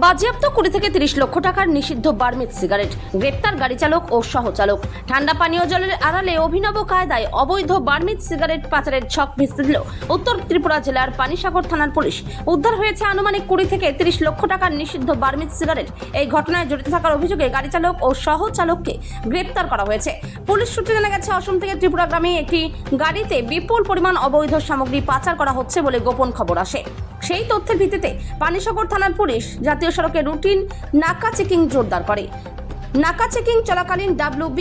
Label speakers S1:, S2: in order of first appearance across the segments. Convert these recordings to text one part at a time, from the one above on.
S1: বাজেয়াপ্ত 20 থেকে 30 লক্ষ টাকার নিষিদ্ধ বার্মিজ সিগারেট, গ্রেপ্তার গাড়ি চালক ও সহচালক। ঠান্ডা পানীয় জলের আড়ালে অভিনব কায়দায় অবৈধ বার্মিজ সিগারেট পাচারের ছক ভেস্তে দিল উত্তর ত্রিপুরা জেলার পানিসাগর থানার পুলিশ। উদ্ধার হয়েছে আনুমানিক 20 থেকে 30 লক্ষ টাকার নিষিদ্ধ বার্মিজ সিগারেট। এই ঘটনায় জড়িত থাকার অভিযোগে গাড়ি চালক ও সহচালককে গ্রেপ্তার করা হয়েছে। পুলিশ সূত্রে জানা গেছে, অসম থেকে ত্রিপুরাগামী একটি গাড়িতে বিপুল পরিমাণ অবৈধ সামগ্রী পাচার করা হচ্ছে বলে গোপন খবর আসে। সেই তথ্যের ভিত্তিতে পানিসাগর থানার পুলিশ জাতীয় সড়কে রুটিন নাকা চেকিং জোরদার করে। নাকা চেকিং চলাকালীন WB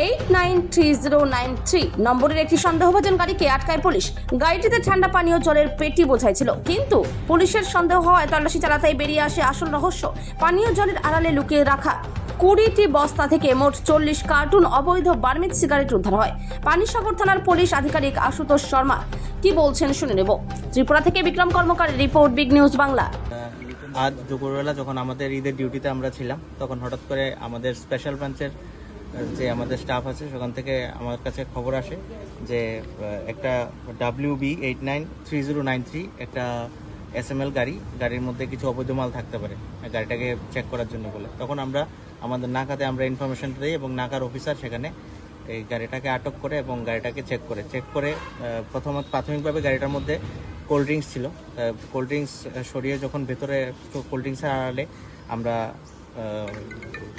S1: 893093 নম্বরের একটি সন্দেহভাজন গাড়িকে আটকায় পুলিশ। গাড়িটিতে ঠান্ডা পানীয় জলের পেটি বোঝাই ছিল, কিন্তু পুলিশের সন্দেহ হওয়ায় তল্লাশি চালাতেই বেরিয়ে আসে আসল রহস্য। পানীয় জলের আড়ালে লুকিয়ে রাখা 20টি বস্তা থেকে মোট 40 কার্টুন অবৈধ বার্মিজ সিগারেট উদ্ধার হয়। পানিসাগর থানার পুলিশ আধিকারিক আশুতোষ শর্মা কি বলছেন শুনে নেব। ত্রিপুরা থেকে বিক্রম কর্মকারের রিপোর্ট, বিগ নিউজ বাংলা।
S2: আজ দুপুরবেলা যখন আমাদের ঈদের ডিউটিতে আমরা ছিলাম, তখন হঠাৎ করে আমাদের স্পেশাল ব্রাঞ্চের যে আমাদের স্টাফ আছে সেখান থেকে আমার কাছে খবর আসে যে একটা WB 893093 একটা SML গাড়ির মধ্যে কিছু অবৈধ মাল থাকতে পারে, গাড়িটাকে চেক করার জন্য বলে। তখন আমরা আমাদের নাকাতে আমরা ইনফরমেশনটা দিই এবং নাকার অফিসার সেখানে এই গাড়িটাকে আটক করে এবং গাড়িটাকে চেক করে প্রাথমিকভাবে গাড়িটার মধ্যে কোল্ড ড্রিঙ্কস ছিল। কোল্ড ড্রিঙ্কস সরিয়ে যখন ভেতরে কোল্ড ড্রিঙ্কসের আড়ালে আমরা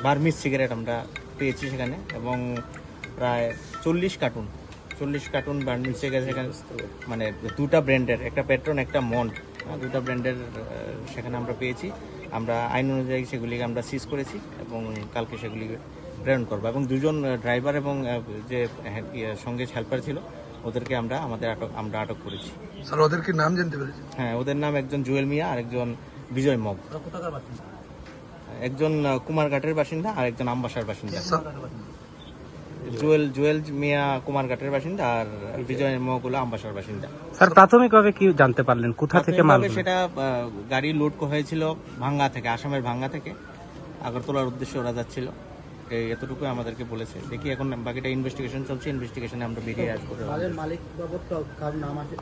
S2: বার্মিজ সিগারেট আমরা পেয়েছি সেখানে, এবং প্রায় 40 কার্টুন বার্মিজ সিগারেট সেখানে, মানে দুটা ব্র্যান্ডের, একটা পেট্রন একটা মন্ট, দুটা ব্র্যান্ডের সেখানে আমরা পেয়েছি। আমরা আইন অনুযায়ী সেগুলিকে আমরা সিজ করেছি এবং কালকে সেগুলিকে প্রেরণ করবো। এবং দুজন ড্রাইভার এবং যে সঙ্গে হেল্পার ছিল ওদেরকে আমরা আটক করেছি।
S3: স্যার, ওদের কি নাম জানতে পেরেছি?
S2: হ্যাঁ, ওদের নাম একজন জুয়েল মিয়া আর একজন বিজয় মগ। একজন কুমারঘাটের বাসিন্দা আর একজন আমবাসার বাসিন্দা। জুয়েল মিয়া কুমারঘাটের বাসিন্দা আর বিজয় মগ হলো আমবাসার বাসিন্দা।
S4: স্যার, প্রাথমিকভাবে কি জানতে পারলেন কোথা থেকে মাল?
S2: সেটা গাড়ি লোড হয়েছিল ভাঙ্গা থেকে, আসামের ভাঙ্গা থেকে আগরতলার উদ্দেশ্যে ওরা যাচ্ছিল। এতটুকু আমাদেরকে বলেছে। দেখি এখন বাকিটা ইনভেস্টিগেশন চলছে, ইনভেস্টিগেশনে আমরা বেরিয়ে আসবো।
S5: মালিক বাবদ কার নাম আছে?